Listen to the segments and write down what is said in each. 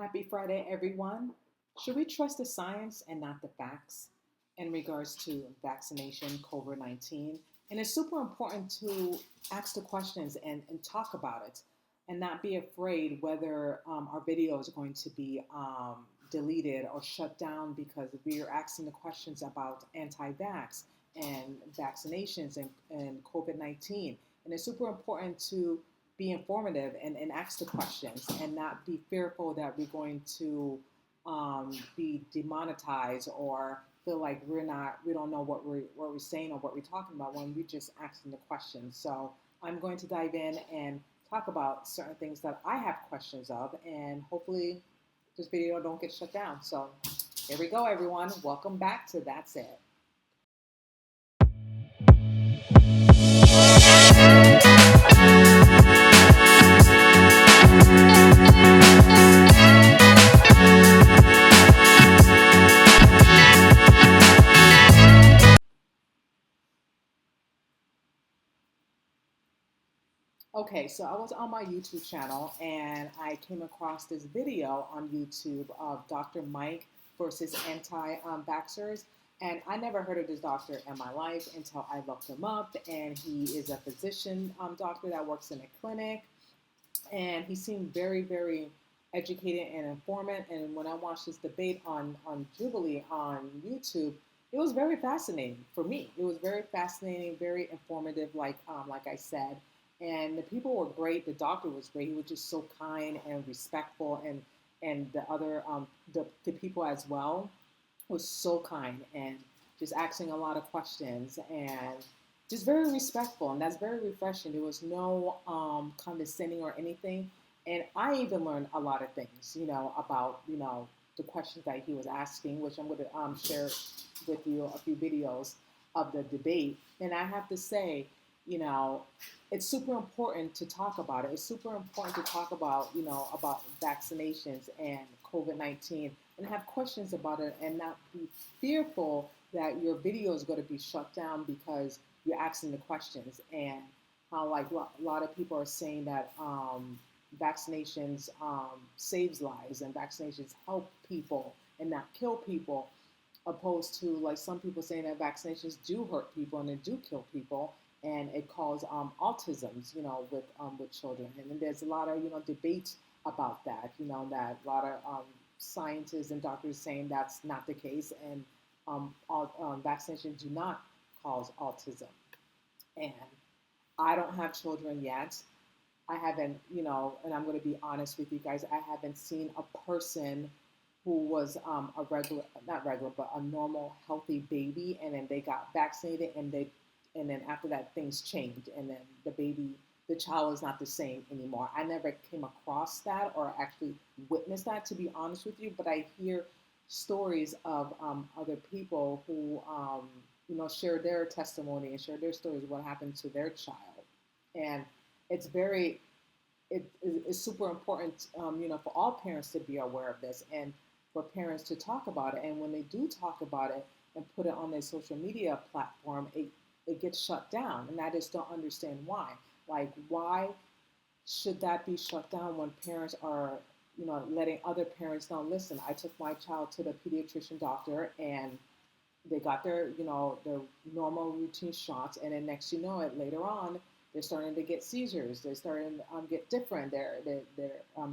Happy Friday, everyone. Should we trust the science and not the facts in regards to vaccination, COVID 19? And it's super important to ask the questions and talk about it and not be afraid whether our video is going to be deleted or shut down because we are asking the questions about anti vax and vaccinations and COVID 19. And it's super important to be informative and ask the questions and not be fearful that we're going to be demonetized or feel like we don't know what we're saying or what we're talking about when we're just asking the questions. So I'm going to dive in and talk about certain things that I have questions of, and hopefully this video don't get shut down. So here we go, everyone. Welcome back to That's It. Okay, so I was on my YouTube channel and I came across this video on YouTube of Dr. Mike versus anti-vaxxers. And I never heard of this doctor in my life until I looked him up. And he is a physician doctor that works in a clinic. And he seemed very, very educated and informant. And when I watched this debate on Jubilee on YouTube, it was very fascinating for me. It was very fascinating, very informative, like I said. And the people were great. The doctor was great. He was just so kind and respectful, and the other the people as well was so kind and just asking a lot of questions and just very respectful, and that's very refreshing. There was no condescending or anything, and I even learned a lot of things, about the questions that he was asking, which I'm going to share with you a few videos of the debate. And I have to say, you know, it's super important to talk about it. It's super important to talk about, about vaccinations and COVID-19 and have questions about it and not be fearful that your video is going to be shut down because you're asking the questions. And how, like, a lot of people are saying that vaccinations saves lives and vaccinations help people and not kill people, opposed to like some people saying that vaccinations do hurt people and they do kill people and it causes autisms, with children. And then there's a lot of, debate about that, that a lot of scientists and doctors saying that's not the case, and vaccinations do not cause autism. And I don't have children yet. I haven't, and I'm going to be honest with you guys, I haven't seen a person who was a regular, not regular, but a normal, healthy baby, and then they got vaccinated, and then after that, things changed, and then the child is not the same anymore. I never came across that or actually witnessed that, to be honest with you, but I hear stories of other people who, share their testimony and share their stories of what happened to their child. And it's it's super important, for all parents to be aware of this and for parents to talk about it. And when they do talk about it and put it on their social media platform, it gets shut down. And I just don't understand why. Like, why should that be shut down when parents are, letting other parents know, listen, I took my child to the pediatrician doctor and they got their normal routine shots, and then next you know it, later on, they're starting to get seizures. They're starting to get different. They're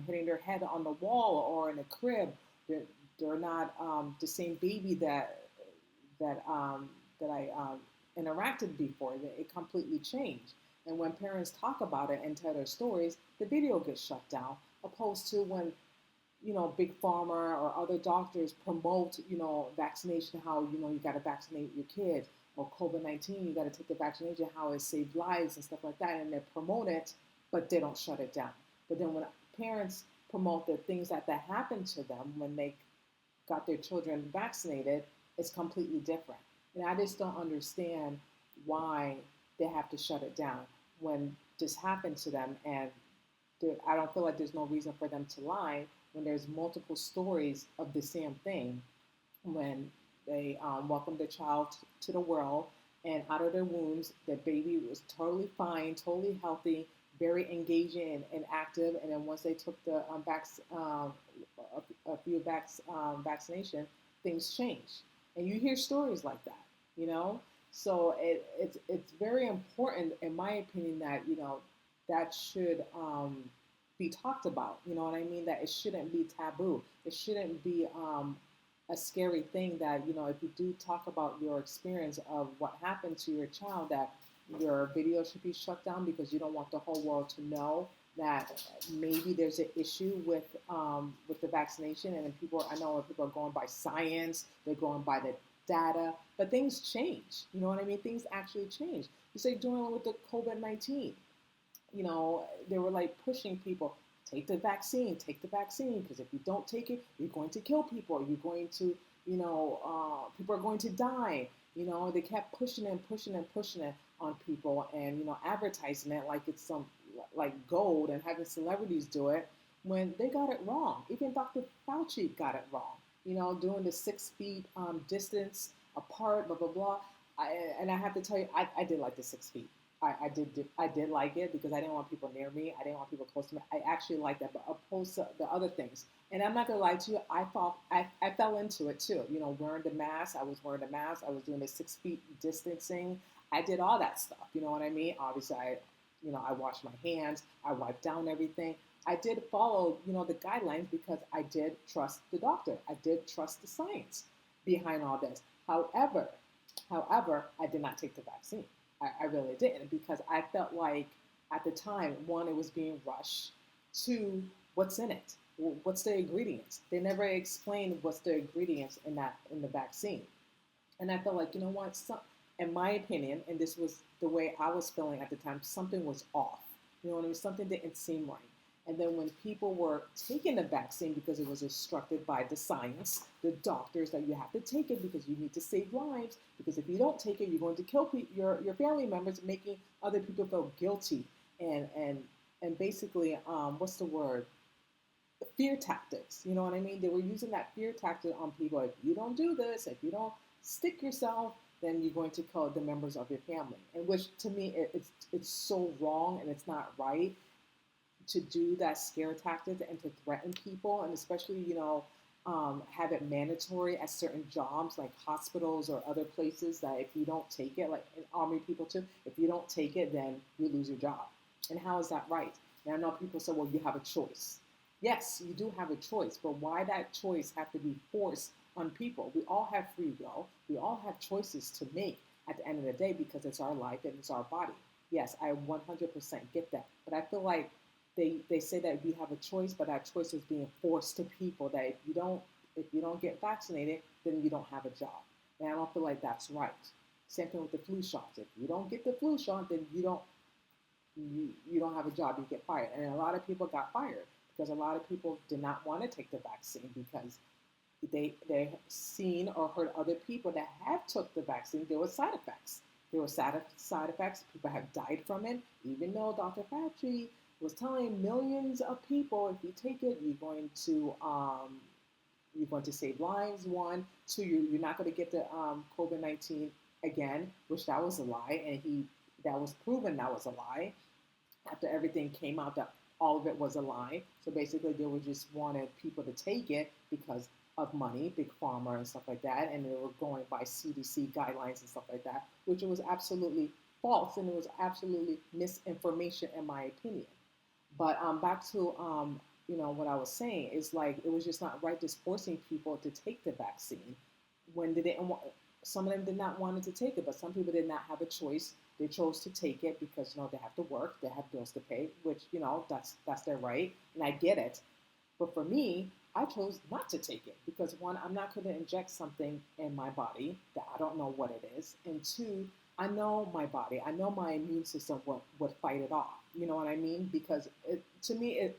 hitting their head on the wall or in a crib. They're not the same baby that I interacted before. It completely changed. And when parents talk about it and tell their stories, the video gets shut down. Opposed to when Big Pharma or other doctors promote, vaccination, how, you got to vaccinate your kids, or COVID-19, you got to take the vaccination, how it saved lives and stuff like that. And they promote it, but they don't shut it down. But then when parents promote the things that happened to them when they got their children vaccinated, it's completely different. And I just don't understand why they have to shut it down when this happened to them. And I don't feel like there's no reason for them to lie when there's multiple stories of the same thing. When they welcomed the child to the world, and out of their wombs, the baby was totally fine, totally healthy, very engaging and active. And then once they took the a few vaccination, things change, and you hear stories like that, you know. So it's very important, in my opinion, that that should be talked about. You know what I mean? That it shouldn't be taboo. It shouldn't be a scary thing that if you do talk about your experience of what happened to your child, that your video should be shut down because you don't want the whole world to know that maybe there's an issue with the vaccination. And then I know people are going by science, they're going by the data, but things change. You know what I mean? Things actually change. You say during with the COVID-19, they were like pushing people, take the vaccine, because if you don't take it, you're going to kill people. You're going to, people are going to die. They kept pushing and pushing and pushing it on people, and advertising it like it's some like gold, and having celebrities do it when they got it wrong. Even Dr. Fauci got it wrong. Doing the 6 feet distance apart, blah blah blah. And I have to tell you, I did like the 6 feet. I did like it because I didn't want people near me. I didn't want people close to me. I actually liked that, but opposed to the other things. And I'm not gonna lie to you, I fell into it too. Wearing the mask. I was wearing the mask. I was doing the 6 feet distancing. I did all that stuff. You know what I mean? Obviously, I washed my hands. I wiped down everything. I did follow, the guidelines because I did trust the doctor. I did trust the science behind all this. However, I did not take the vaccine. I really didn't, because I felt like at the time, one, it was being rushed. Two, what's in it? What's the ingredients? They never explained what's the ingredients in the vaccine. And I felt like, what? In my opinion, and this was the way I was feeling at the time, something was off. You know what I mean? Something didn't seem right. And then when people were taking the vaccine because it was instructed by the science, the doctors, that you have to take it because you need to save lives, because if you don't take it, you're going to kill your family members, making other people feel guilty, and basically, what's the word? Fear tactics. You know what I mean? They were using that fear tactic on people. If you don't do this, if you don't stick yourself, then you're going to kill the members of your family. And which, to me, it's so wrong, and it's not right to do that scare tactic and to threaten people, and especially have it mandatory at certain jobs like hospitals or other places, that if you don't take it, like in army people too, if you don't take it, then you lose your job. And how is that right? And I know people say, well, you have a choice. Yes, you do have a choice, but why that choice have to be forced on people? We all have free will. We all have choices to make at the end of the day, because it's our life and it's our body. Yes, I 100% get that. But I feel like they say that we have a choice, but that choice is being forced to people, that if you don't get vaccinated, then you don't have a job. And I don't feel like that's right. Same thing with the flu shots. If you don't get the flu shot, then you don't have a job. You get fired. And a lot of people got fired because a lot of people did not want to take the vaccine because they seen or heard other people that have took the vaccine. There were side effects. There were side effects. People have died from it, even though Dr. Fauci was telling millions of people, if you take it, you're going to save lives. One, two, you're not going to get the COVID-19 again, which that was a lie, and that was proven that was a lie after everything came out that all of it was a lie. So basically, they were just wanted people to take it because of money, big pharma and stuff like that, and they were going by CDC guidelines and stuff like that, which was absolutely false, and it was absolutely misinformation in my opinion. But back to what I was saying is, like, it was just not right just forcing people to take the vaccine when they didn't want. Some of them did not want to take it, but some people did not have a choice. They chose to take it because they have to work, they have bills to pay, which that's their right, and I get it. But for me, I chose not to take it because, one, I'm not going to inject something in my body that I don't know what it is, and two, I know my body, I know my immune system would fight it off. You know what I mean? Because to me,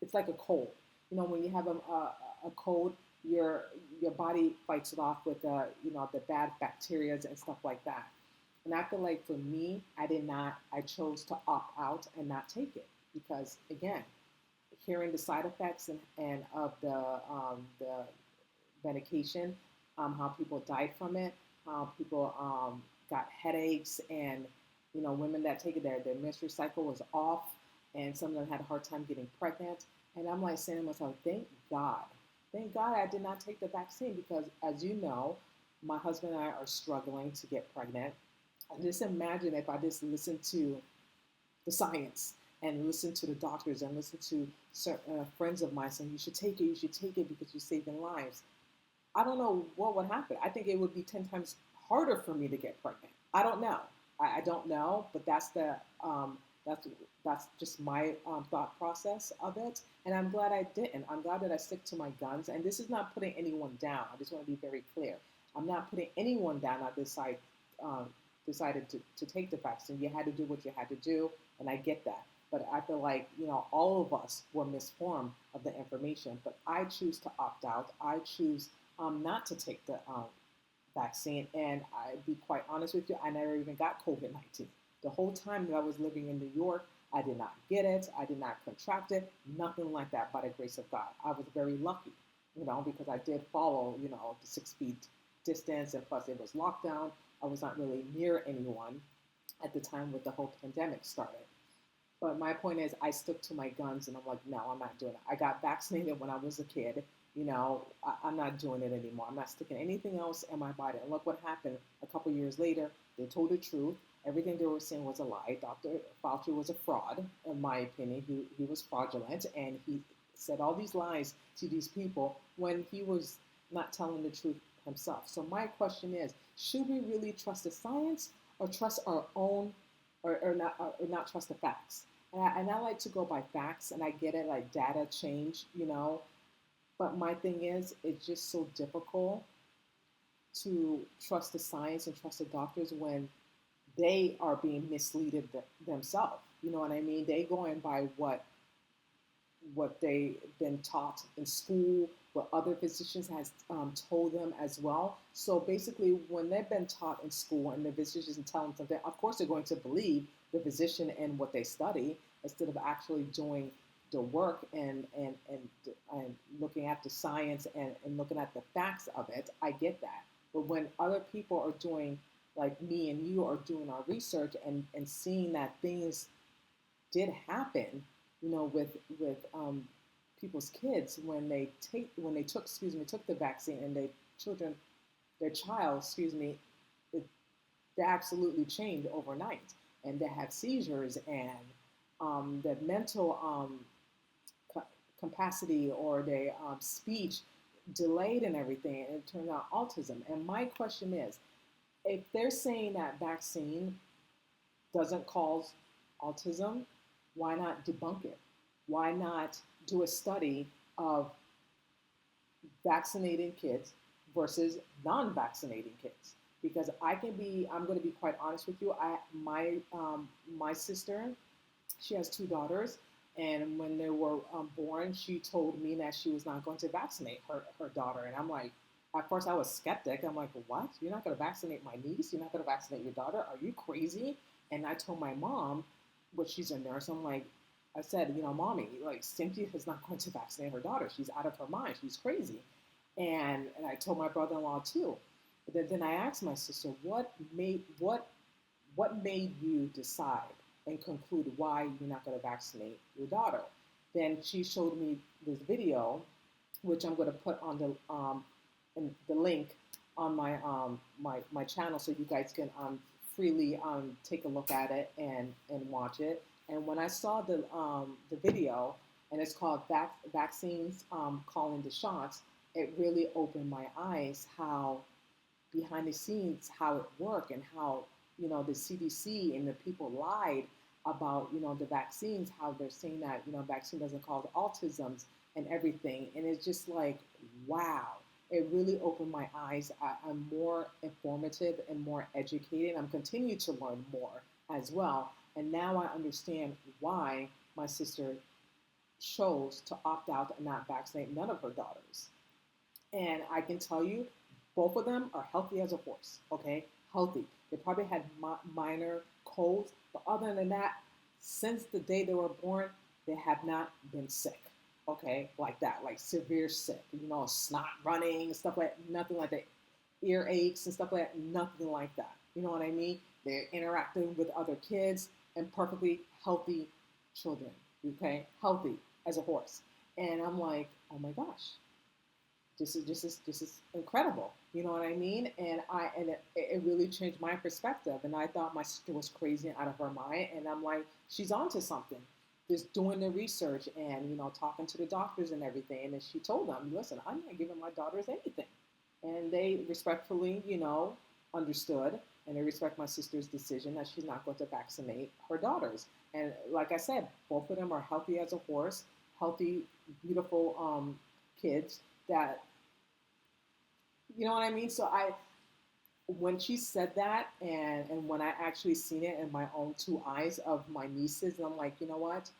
it's like a cold. When you have a cold, your body fights it off with the bad bacteria and stuff like that. And I feel like for me, I chose to opt out and not take it because, again, hearing the side effects and of the medication, how people died from it, how people got headaches, and women that take it, their menstrual cycle was off, and some of them had a hard time getting pregnant. And I'm like saying to myself, thank God Thank God I did not take the vaccine because, as you know, my husband and I are struggling to get pregnant. And just imagine if I just listened to the science and listen to the doctors and listen to certain friends of mine saying, you should take it because you're saving lives. I don't know what would happen. I think it would be 10 times harder for me to get pregnant. I don't know. I don't know, but that's that's just my thought process of it. And I'm glad I didn't. I'm glad that I stick to my guns. And this is not putting anyone down. I just want to be very clear. I'm not putting anyone down. Um, decided to take the vaccine. You had to do what you had to do, and I get that. But I feel like, all of us were misinformed of the information. But I choose to opt out. I choose not to take the vaccine. And I'd be quite honest with you, I never even got COVID 19. The whole time that I was living in New York, I did not get it. I did not contract it. Nothing like that by the grace of God. I was very lucky, because I did follow, the 6 feet distance. And plus, it was lockdown. I was not really near anyone at the time with the whole pandemic started. But my point is, I stuck to my guns, and I'm like, no, I'm not doing it. I got vaccinated when I was a kid. I'm not doing it anymore. I'm not sticking anything else in my body. And look what happened a couple years later. They told the truth. Everything they were saying was a lie. Dr. Fauci was a fraud, in my opinion. He was fraudulent, and he said all these lies to these people when he was not telling the truth himself. So my question is, should we really trust the science or trust our own or not trust the facts? And I like to go by facts, and I get it, like data change, but my thing is, it's just so difficult to trust the science and trust the doctors when they are being misled themselves. You know what I mean? They going by what they've been taught in school, what other physicians has told them as well. So basically, when they've been taught in school and the physicians tell them something, of course they're going to believe the physician and what they study instead of actually doing the work and looking at the science and looking at the facts of it. I get that. But when other people are doing, like me and you are doing our research and seeing that things did happen, with people's kids when they took the vaccine and their child, it, they absolutely changed overnight, and they had seizures and the mental capacity or their speech delayed and everything, and it turned out autism. And my question is, if they're saying that vaccine doesn't cause autism, why not debunk it? Why not do a study of vaccinating kids versus non-vaccinating kids? Because I'm going to be quite honest with you. My sister, she has 2 daughters, and when they were born, she told me that she was not going to vaccinate her daughter, and I'm like, at first I was skeptic. I'm like, what? You're not going to vaccinate my niece? You're not going to vaccinate your daughter? Are you crazy? And I told my mom, but she's a nurse. I said, mommy, like Cynthia is not going to vaccinate her daughter. She's out of her mind. She's crazy. And I told my brother-in-law too. But then I asked my sister, what made you decide and conclude why you're not going to vaccinate your daughter? Then she showed me this video, which I'm going to put on the link on my channel, so you guys can freely take a look at it and watch it. And when I saw the video, and it's called Vaccines Calling the Shots, it really opened my eyes how behind the scenes how it worked, and how the CDC and the people lied about the vaccines, how they're saying that vaccine doesn't cause autisms and everything. And it's just like, wow, it really opened my eyes. I'm more informative and more educated. I'm continuing to learn more as well. And now I understand why my sister chose to opt out and not vaccinate none of her daughters. And I can tell you, both of them are healthy as a horse, okay? Healthy. They probably had minor colds, but other than that, since the day they were born, they have not been sick, okay? Like that, like severe sick, snot running, stuff like that, nothing like that. Earaches and stuff like that, nothing like that. You know what I mean? They're interacting with other kids and perfectly healthy children, okay? Healthy as a horse. And I'm like, oh my gosh, this is incredible. You know what I mean? And it really changed my perspective. And I thought my sister was crazy and out of her mind. And I'm like, she's onto something. Just doing the research and talking to the doctors and everything. And then she told them, listen, I'm not giving my daughters anything. And they respectfully, understood, and they respect my sister's decision that she's not going to vaccinate her daughters. And like I said, both of them are healthy as a horse, healthy, beautiful kids that, you know what I mean? So when she said that, and when I actually seen it in my own two eyes of my nieces, and I'm like, you know what?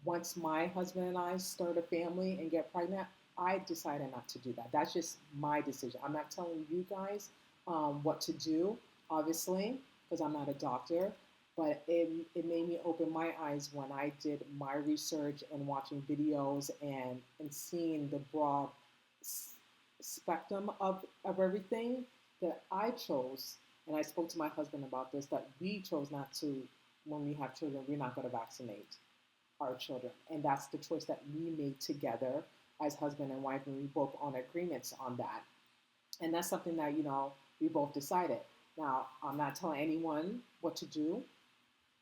Once my husband and I start a family and get pregnant, I decided not to do that. That's just my decision. I'm not telling you guys what to do, obviously, because I'm not a doctor. But it made me open my eyes when I did my research and watching videos and seeing the broad spectrum of everything that I chose. And I spoke to my husband about this, that we chose not to, when we have children, we're not going to vaccinate our children. And that's the choice that we made together as husband and wife, and we both on agreements on that. And that's something that, we both decided. Now, I'm not telling anyone what to do,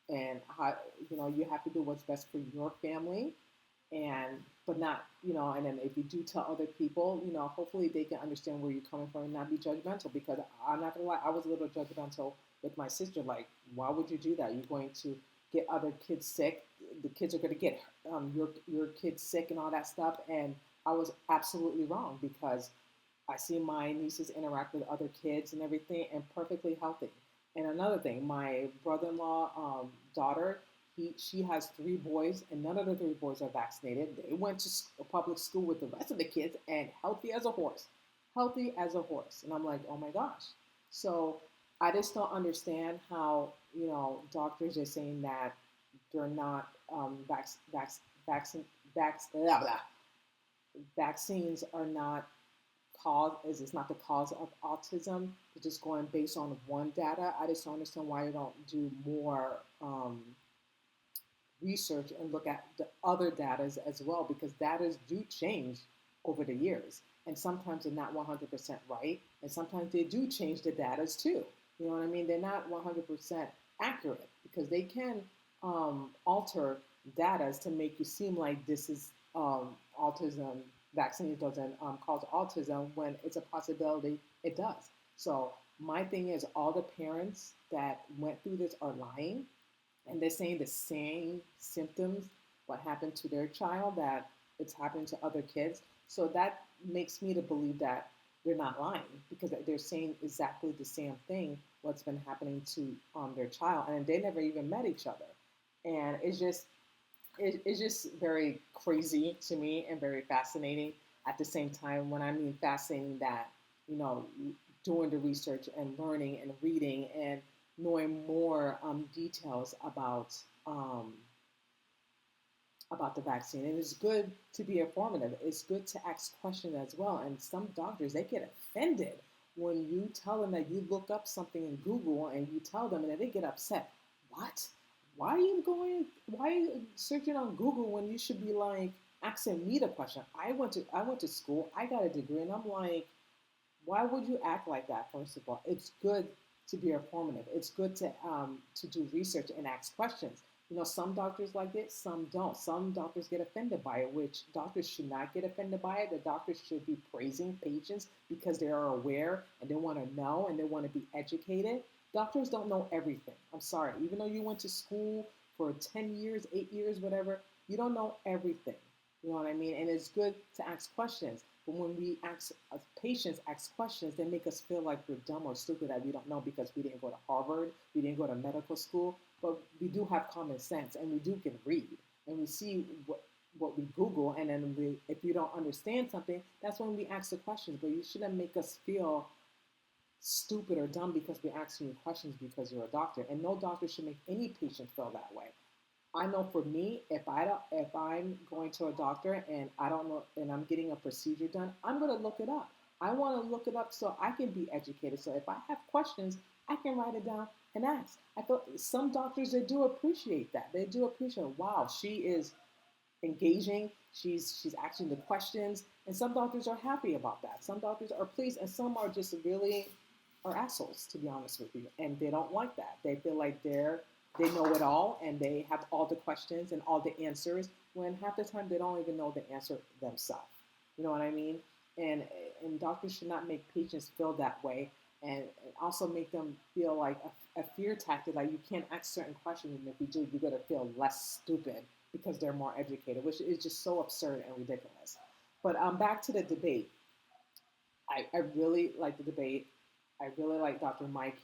and how, you have to do what's best for your family, and but not, and then if you do tell other people, hopefully they can understand where you're coming from and not be judgmental, because I'm not gonna lie, I was a little judgmental with my sister. Like, why would you do that? You're going to get other kids sick. The kids are going to get your kids sick and all that stuff. And I was absolutely wrong, because I see my nieces interact with other kids and everything, and perfectly healthy. And another thing, my brother-in-law daughter, she has three boys, and none of the three boys are vaccinated. They went to a public school with the rest of the kids, and healthy as a horse, healthy as a horse. And I'm like, oh my gosh. So I just don't understand how doctors are saying that they're not vaccine, blah, blah. Vaccines are not is not the cause of autism. They're just going based on one data. I just don't understand why they don't do more research and look at the other data as well, because data do change over the years, and sometimes they're not 100% right, and sometimes they do change the data too. You know what I mean? They're not 100% accurate, because they can alter data to make you seem like this is autism. Vaccine doesn't cause autism, when it's a possibility it does. So my thing is, all the parents that went through this are lying, and they're saying the same symptoms what happened to their child, that it's happening to other kids. So that makes me to believe that they're not lying, because they're saying exactly the same thing what's been happening to their child, and they never even met each other. And it's just very crazy to me and very fascinating at the same time. When I mean fascinating, that you know doing the research and learning and reading and knowing more details about the vaccine. And it's good to be informative. It's good to ask questions as well. And some doctors, they get offended when you tell them that you look up something in Google and you tell them, and then they get upset. What? Why are you searching on Google when you should be like asking me the question? I went to school, I got a degree, and I'm like, why would you act like that? First of all, it's good to be informative. It's good to do research and ask questions. Some doctors like it, some don't. Some doctors get offended by it, which doctors should not get offended by it. The doctors should be praising patients because they are aware and they want to know and they want to be educated. Doctors don't know everything. I'm sorry. Even though you went to school for 10 years, 8 years, whatever, you don't know everything. You know what I mean? And it's good to ask questions. But when we ask patients ask questions, they make us feel like we're dumb or stupid, that we don't know because we didn't go to Harvard, we didn't go to medical school. But we do have common sense, and we do can read, and we see what we Google, and then if you don't understand something, that's when we ask the questions. But you shouldn't make us feel stupid or dumb because we're asking you questions because you're a doctor. And no doctor should make any patient feel that way. I know for me, if I'm going to a doctor and I don't know and I'm getting a procedure done, I'm going to look it up. I want to look it up so I can be educated. So if I have questions, I can write it down and ask. I thought some doctors, they do appreciate that. They do appreciate, wow, she is engaging. She's asking the questions, and some doctors are happy about that. Some doctors are pleased, and some are just really are assholes, to be honest with you, and they don't like that. They feel like they know it all and they have all the questions and all the answers when half the time they don't even know the answer themselves. You know what I mean? And and doctors should not make patients feel that way, and also make them feel like a fear tactic, like you can't ask certain questions, and if you do, you're gonna feel less stupid because they're more educated, which is just so absurd and ridiculous. But back to the debate. I really like the debate. I really like Dr. Mike.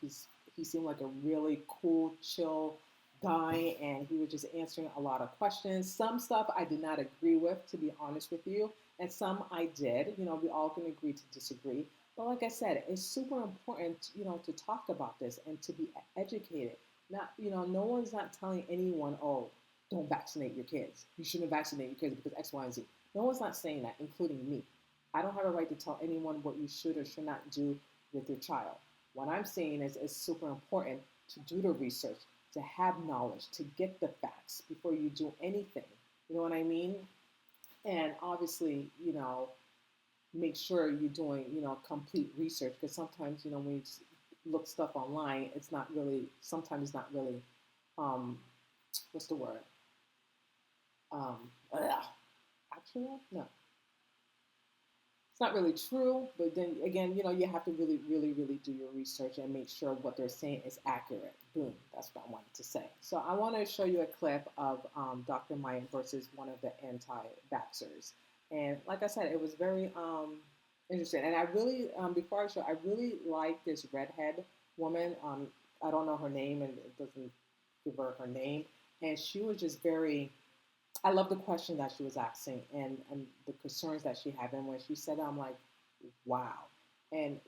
He seemed like a really cool, chill guy, and he was just answering a lot of questions. Some stuff I did not agree with, to be honest with you, and some I did. You know, we all can agree to disagree. But like I said, it's super important, to talk about this and to be educated. Not, no one's not telling anyone, oh, don't vaccinate your kids. You shouldn't vaccinate your kids because X, Y, and Z. No one's not saying that, including me. I don't have a right to tell anyone what you should or should not do with your child. What I'm saying is it's super important to do the research, to have knowledge, to get the facts before you do anything. You know what I mean? And obviously, make sure you're doing, complete research, because sometimes, when you look stuff online, sometimes it's not really, um, what's the word? Ugh, actual? No, it's not really true. But then again, you have to really, really, really do your research and make sure what they're saying is accurate. Boom, that's what I wanted to say. So I want to show you a clip of Dr. Maya versus one of the anti-vaxxers. And like I said, it was very interesting. And I really, before I show, I really like this redhead woman. I don't know her name, and it doesn't give her name. And she was just very, I love the question that she was asking, and the concerns that she had. And when she said, I'm like, wow. And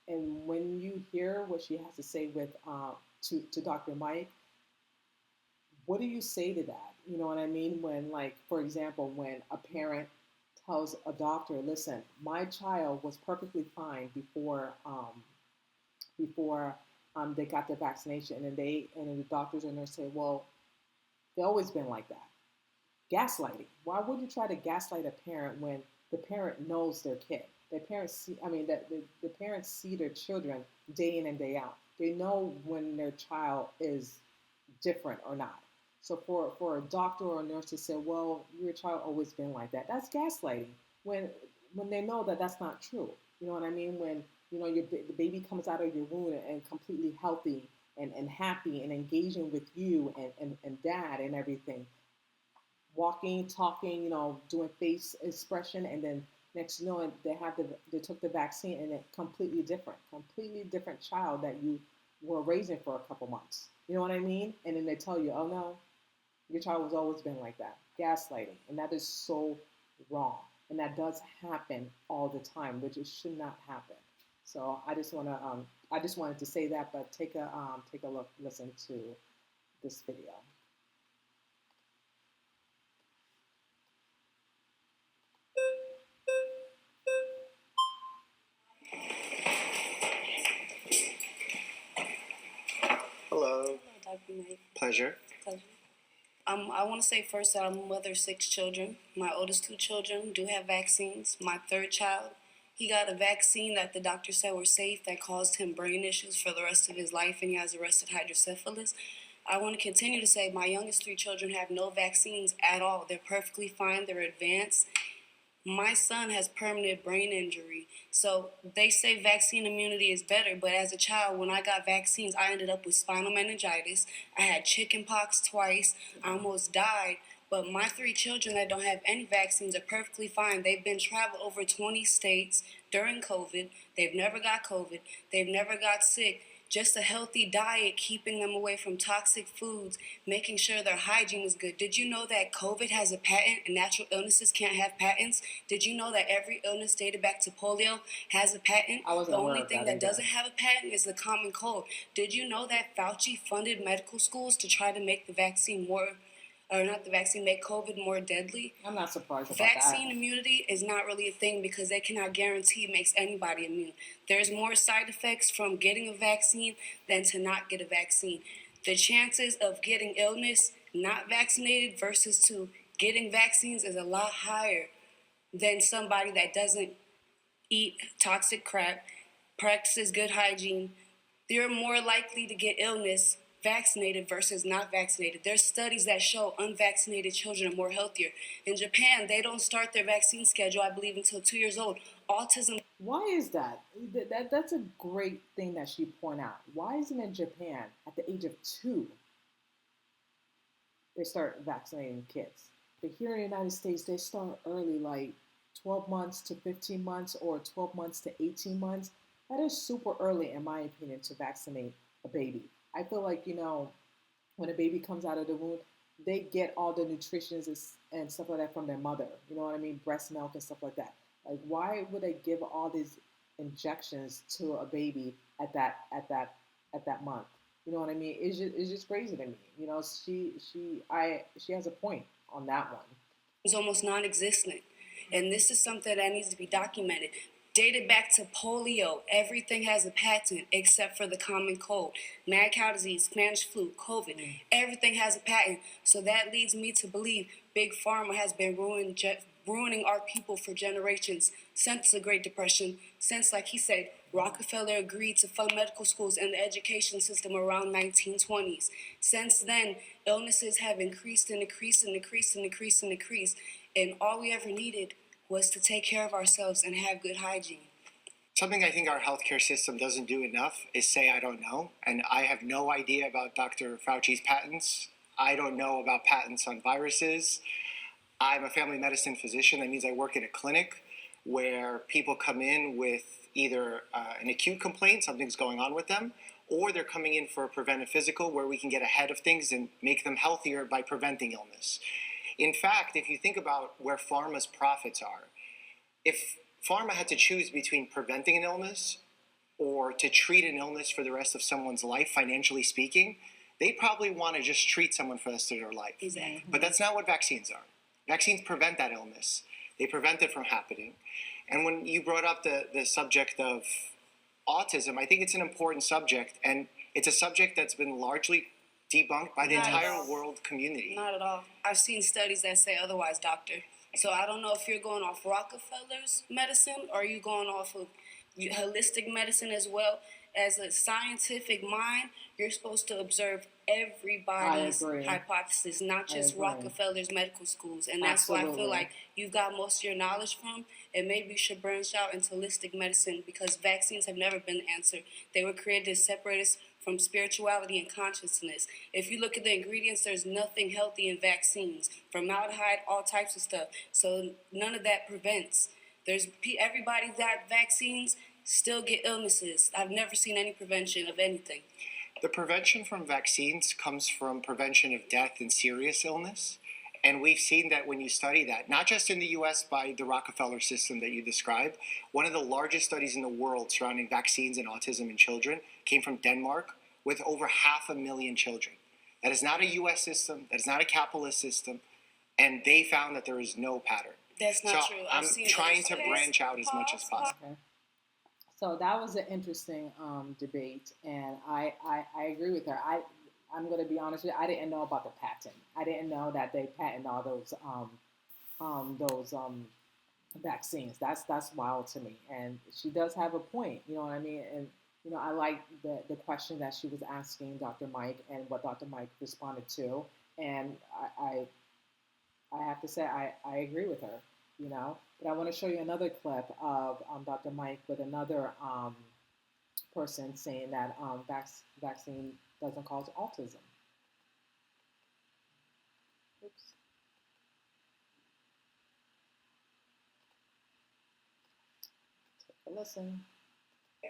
and when you hear what she has to say with to Dr. Mike, what do you say to that? You know what I mean? When, like, for example, when a parent tells a doctor, listen, my child was perfectly fine before they got the vaccination, and then the doctors and nurses say, well, they've always been like that. Gaslighting. Why would you try to gaslight a parent when the parent knows their kid? The parents see, I mean, the parents see their children day in and day out. They know when their child is different or not. So for a doctor or a nurse to say, well, your child always been like that, that's gaslighting. When when they know that that's not true. You know what I mean? When the baby comes out of your womb and completely healthy and happy and engaging with you and dad and everything, walking, talking, doing face expression, and then next you know it, they took the vaccine, and it completely different child that you were raising for a couple months. You know what I mean? And then they tell you, oh no, your child has always been like that. Gaslighting, and that is so wrong, and that does happen all the time, which it should not happen. So I just wanted to say that, but take a look, listen to this video. Hello. Hello, Dr. Knight. Pleasure. Pleasure. I want to say first that I'm a mother of 6 children. My oldest 2 children do have vaccines. My third child, he got a vaccine that the doctor said were safe that caused him brain issues for the rest of his life, and he has arrested hydrocephalus. I want to continue to say my youngest 3 children have no vaccines at all. They're perfectly fine. They're advanced. My son has permanent brain injury. So they say vaccine immunity is better, but as a child, when I got vaccines, I ended up with spinal meningitis. I had chicken pox twice. I almost died. But my 3 children that don't have any vaccines are perfectly fine. They've been traveled over 20 states during COVID. They've never got COVID. They've never got sick. Just a healthy diet, keeping them away from toxic foods, making sure their hygiene is good. Did you know that COVID has a patent and natural illnesses can't have patents? Did you know that every illness dated back to polio has a patent? The only thing that doesn't have a patent is the common cold. Did you know that Fauci funded medical schools to try to make the vaccine make COVID more deadly? I'm not surprised about that. Vaccine immunity is not really a thing because they cannot guarantee it makes anybody immune. There's more side effects from getting a vaccine than to not get a vaccine. The chances of getting illness not vaccinated versus to Getting vaccines is a lot higher than somebody that doesn't eat toxic crap, practices good hygiene. They're more likely to get illness vaccinated versus not vaccinated. There's studies that show unvaccinated children are more healthier. In Japan, they don't start their vaccine schedule, I believe, until 2 years old. Autism. Why is that? That's a great thing that she point out. Why isn't in Japan at the age of 2 they start vaccinating kids? But here in the United States, they start early, like 12 months to 15 months or 12 months to 18 months. That is super early, in my opinion, to vaccinate a baby. I feel like, when a baby comes out of the womb, they get all the nutrition and stuff like that from their mother. You know what I mean? Breast milk and stuff like that. Like, why would they give all these injections to a baby at that month? You know what I mean? It's just crazy to me. She has a point on that one. It's almost non-existent. And this is something that needs to be documented. Dated back to polio, everything has a patent except for the common cold. Mad cow disease, Spanish flu, COVID, everything has a patent. So that leads me to believe Big Pharma has been ruining our people for generations since the Great Depression, since, like he said, Rockefeller agreed to fund medical schools and the education system around 1920s. Since then, illnesses have increased and increased and increased and increased and increased. And all we ever needed was to take care of ourselves and have good hygiene. Something I think our healthcare system doesn't do enough is say, I don't know. And I have no idea about Dr. Fauci's patents. I don't know about patents on viruses. I'm a family medicine physician. That means I work in a clinic where people come in with either an acute complaint, something's going on with them, or they're coming in for a preventive physical where we can get ahead of things and make them healthier by preventing illness. In fact, if you think about where pharma's profits are, if pharma had to choose between preventing an illness or to treat an illness for the rest of someone's life, financially speaking, they probably want to just treat someone for the rest of their life. Exactly. But that's not what vaccines are. Vaccines prevent that illness. They prevent it from happening. And when you brought up the subject of autism, I think it's an important subject, and it's a subject that's been largely debunked by the entire world community. Not at all. I've seen studies that say otherwise, doctor. So I don't know if you're going off Rockefeller's medicine or you going off of holistic medicine as well. As a scientific mind, you're supposed to observe everybody's hypothesis, not just Rockefeller's medical schools. And that's why I feel like you've got most of your knowledge from, and maybe you should branch out into holistic medicine, because vaccines have never been the answer. They were created to separate us from spirituality and consciousness. If you look at the ingredients, there's nothing healthy in vaccines. Formaldehyde, all types of stuff. So none of that prevents. Everybody that vaccines still get illnesses. I've never seen any prevention of anything. The prevention from vaccines comes from prevention of death and serious illness. And we've seen that when you study that, not just in the U.S. by the Rockefeller system that you described, one of the largest studies in the world surrounding vaccines and autism in children came from Denmark with over 500,000 children. That is not a U.S. system. That is not a capitalist system. And they found that there is no pattern. That's not true. I'm trying to branch out as much as possible. Okay. So that was an interesting debate, and I agree with her. I'm going to be honest with you. I didn't know about the patent. I didn't know that they patent all those vaccines. That's wild to me. And she does have a point. You know what I mean? And I like the question that she was asking Dr. Mike and what Dr. Mike responded to. And I have to say I agree with her. But I want to show you another clip of Dr. Mike with another person saying that vaccine doesn't cause autism. Oops. Take a listen.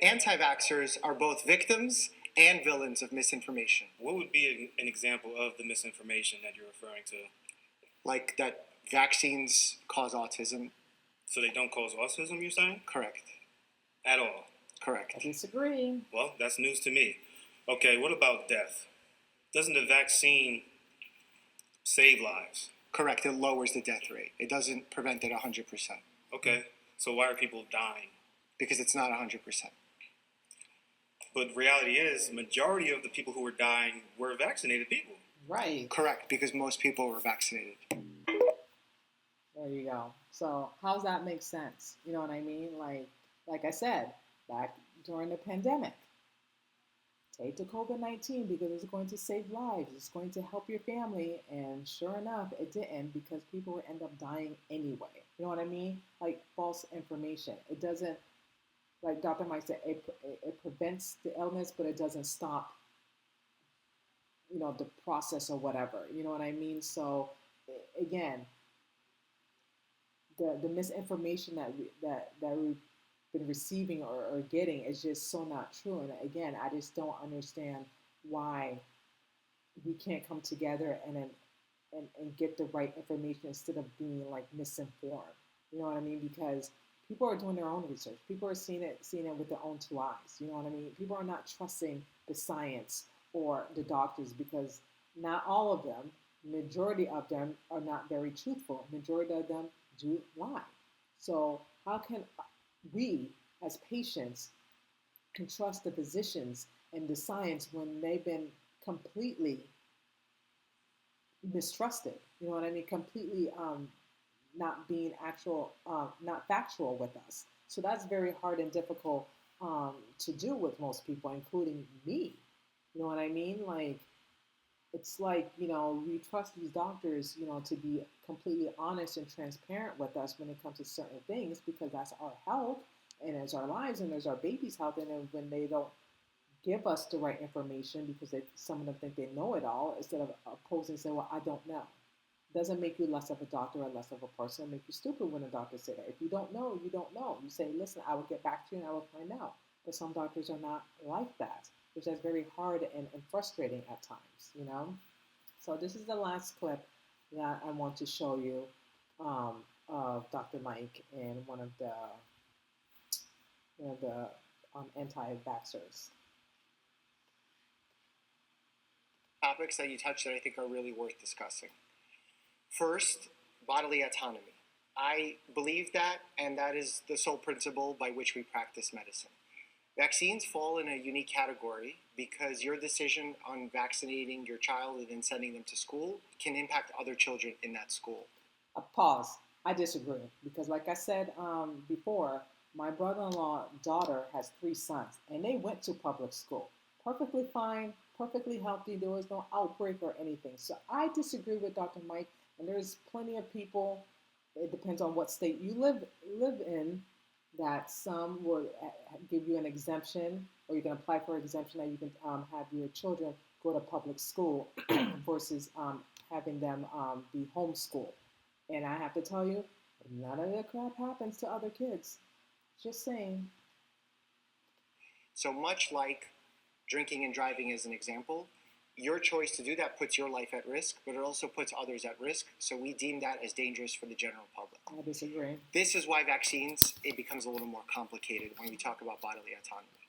Anti-vaxxers are both victims and villains of misinformation. What would be an example of the misinformation that you're referring to? Like that vaccines cause autism. So they don't cause autism, you're saying? Correct. At all? Correct. I disagree. Well, that's news to me. Okay, what about death? Doesn't the vaccine save lives? Correct. It lowers the death rate. It doesn't prevent it 100%. Okay, so why are people dying? Because it's not 100%. But reality is, the majority of the people who were dying were vaccinated people. Right. Correct, because most people were vaccinated. There you go. So how's that make sense? You know what I mean? Like I said, back during the pandemic, take the COVID-19 because it's going to save lives. It's going to help your family. And sure enough, it didn't because people would end up dying anyway. You know what I mean? Like false information. It doesn't, like Dr. Mike said, it prevents the illness, but it doesn't stop, the process or whatever. You know what I mean? So again, the misinformation that we've been receiving or getting is just so not true. And again, I just don't understand why we can't come together and get the right information instead of being like misinformed. You know what I mean? Because people are doing their own research. People are seeing it with their own two eyes. You know what I mean? People are not trusting the science or the doctors because not all of them, majority of them are not very truthful. Majority of them do lie. So how can we as patients can trust the physicians and the science when they've been completely mistrusted? You know what I mean? Completely not being not factual with us. So that's very hard and difficult to do with most people, including me. You know what I mean? Like, it's like, we trust these doctors, to be completely honest and transparent with us when it comes to certain things because that's our health and it's our lives and there's our baby's health. And then when they don't give us the right information because some of them think they know it all instead of opposing and saying, well, I don't know. Doesn't make you less of a doctor or less of a person. It make you stupid when a doctor say that. If you don't know, you don't know. You say, listen, I will get back to you and I will find out. But some doctors are not like that, which is very hard and frustrating at times. So this is the last clip that I want to show you of Dr. Mike and one of the anti-vaxxers. Topics that you touched that I think are really worth discussing. First, bodily autonomy. I believe that, and that is the sole principle by which we practice medicine. Vaccines fall in a unique category because your decision on vaccinating your child and then sending them to school can impact other children in that school. Pause. I disagree because, like I said before, my brother-in-law daughter has 3 sons, and they went to public school. Perfectly fine, perfectly healthy. There was no outbreak or anything. So I disagree with Dr. Mike, and there's plenty of people. It depends on what state you live in. That some will give you an exemption, or you can apply for an exemption that you can have your children go to public school versus having them be homeschooled. And I have to tell you, none of that crap happens to other kids. Just saying. So much like drinking and driving as an example, your choice to do that puts your life at risk, but it also puts others at risk. So we deem that as dangerous for the general public. I disagree. This is why vaccines, it becomes a little more complicated when we talk about bodily autonomy.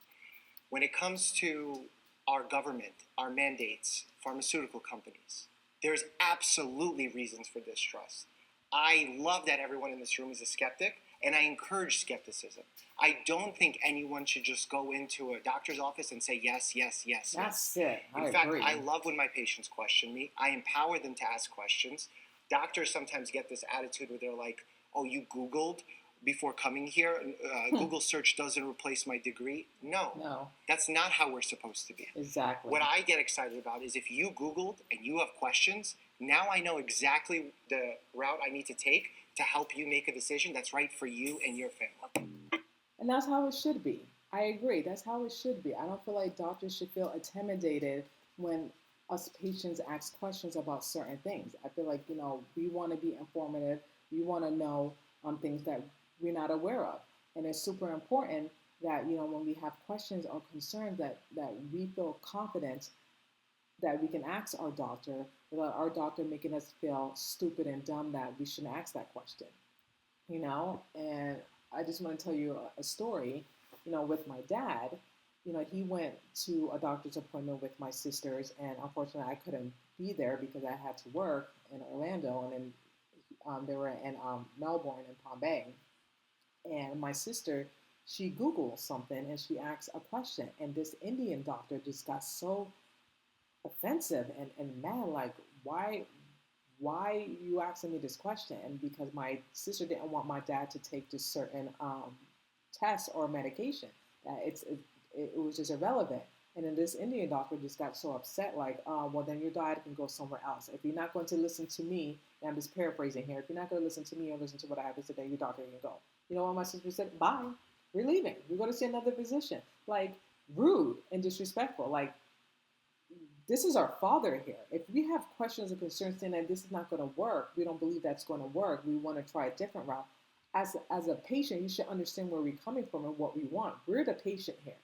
When it comes to our government, our mandates, pharmaceutical companies, there's absolutely reasons for distrust. I love that everyone in this room is a skeptic, and I encourage skepticism. I don't think anyone should just go into a doctor's office and say yes, yes, yes, That's yes. it. In fact, I love when my patients question me. I empower them to ask questions. Doctors sometimes get this attitude where they're like, oh, you Googled before coming here? Google search doesn't replace my degree. No. That's not how we're supposed to be. Exactly. What I get excited about is if you Googled and you have questions, now I know exactly the route I need to take to help you make a decision that's right for you and your family. And that's how it should be. I agree. That's how it should be. I don't feel like doctors should feel intimidated when us patients ask questions about certain things. I feel like, we want to be informative. We want to know things that we're not aware of. And it's super important that, when we have questions or concerns that we feel confident that we can ask our doctor without our doctor making us feel stupid and dumb that we shouldn't ask that question. And I just want to tell you a story, with my dad. He went to a doctor's appointment with my sisters, and unfortunately I couldn't be there because I had to work in Orlando, and then they were in Melbourne and Palm Bay. And my sister, she Googled something and she asked a question, and this Indian doctor just got so offensive and mad, like, why you asking me this question? And because my sister didn't want my dad to take this certain test or medication, that it was just irrelevant. And then this Indian doctor just got so upset, like, well, then your dad can go somewhere else. If you're not going to listen to me, and I'm just paraphrasing here, if you're not going to listen to me and listen to what I have to say, then your doctor can go. You know what my sister said? Bye. We're leaving. We're going to see another physician. Like, rude and disrespectful. Like, this is our father here. If we have questions or concerns saying that this is not going to work, we don't believe that's going to work, we want to try a different route. As a patient, you should understand where we're coming from and what we want. We're the patient here.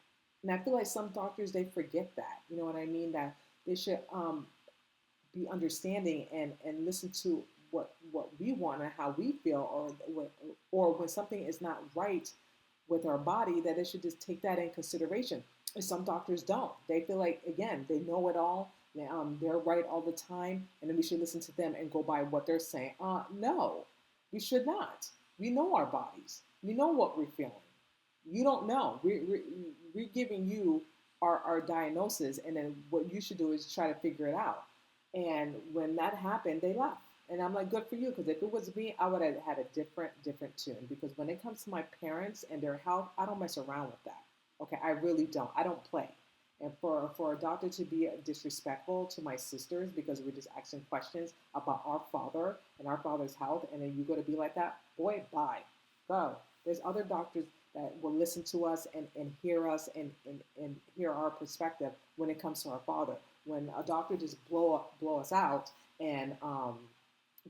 And I feel like some doctors, they forget that. You know what I mean? That they should be understanding and listen to what we want and how we feel, or when something is not right with our body, that they should just take that in consideration. And some doctors don't. They feel like, again, they know it all. They're right all the time, and then we should listen to them and go by what they're saying. No, we should not. We know our bodies. We know what we're feeling. You don't know. We're giving you our diagnosis, and then what you should do is try to figure it out. And when that happened, they left. And I'm like, good for you, because if it was me, I would have had a different tune. Because when it comes to my parents and their health, I don't mess around with that. Okay, I really don't. I don't play. And for a doctor to be disrespectful to my sisters because we're just asking questions about our father and our father's health, and then you go to be like that, boy, bye. Go. There's other doctors that will listen to us and hear us and hear our perspective when it comes to our father. When a doctor just blow us out and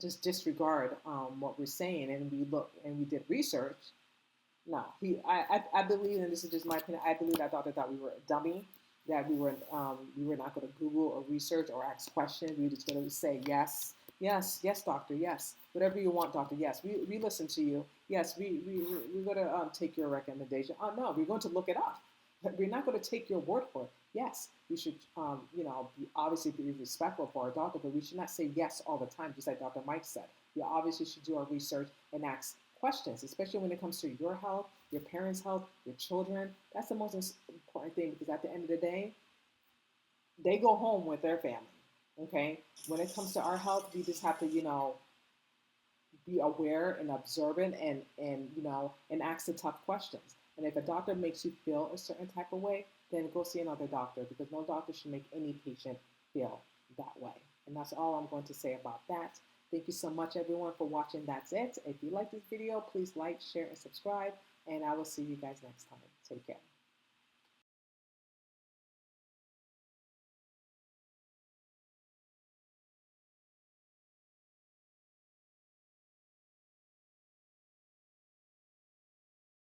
just disregard what we're saying, and we look and we did research. No, I believe, and this is just my opinion, I believe that doctor thought we were a dummy, that we were not going to Google or research or ask questions. We were just going to say yes, yes, yes, doctor, yes, whatever you want, doctor, yes. We listen to you. Yes, we're going to take your recommendation. Oh no, we're going to look it up. We're not going to take your word for it. Yes, we should, obviously be respectful for our doctor, but we should not say yes all the time, just like Dr. Mike said. We obviously should do our research and ask questions, especially when it comes to your health, your parents' health, your children. That's the most important thing, because at the end of the day, they go home with their family. Okay? When it comes to our health, we just have to, be aware and observant and ask the tough questions. And if a doctor makes you feel a certain type of way, then go see another doctor, because no doctor should make any patient feel that way. And that's all I'm going to say about that. Thank you so much, everyone, for watching. That's it. If you like this video, please like, share, and subscribe. And I will see you guys next time. Take care.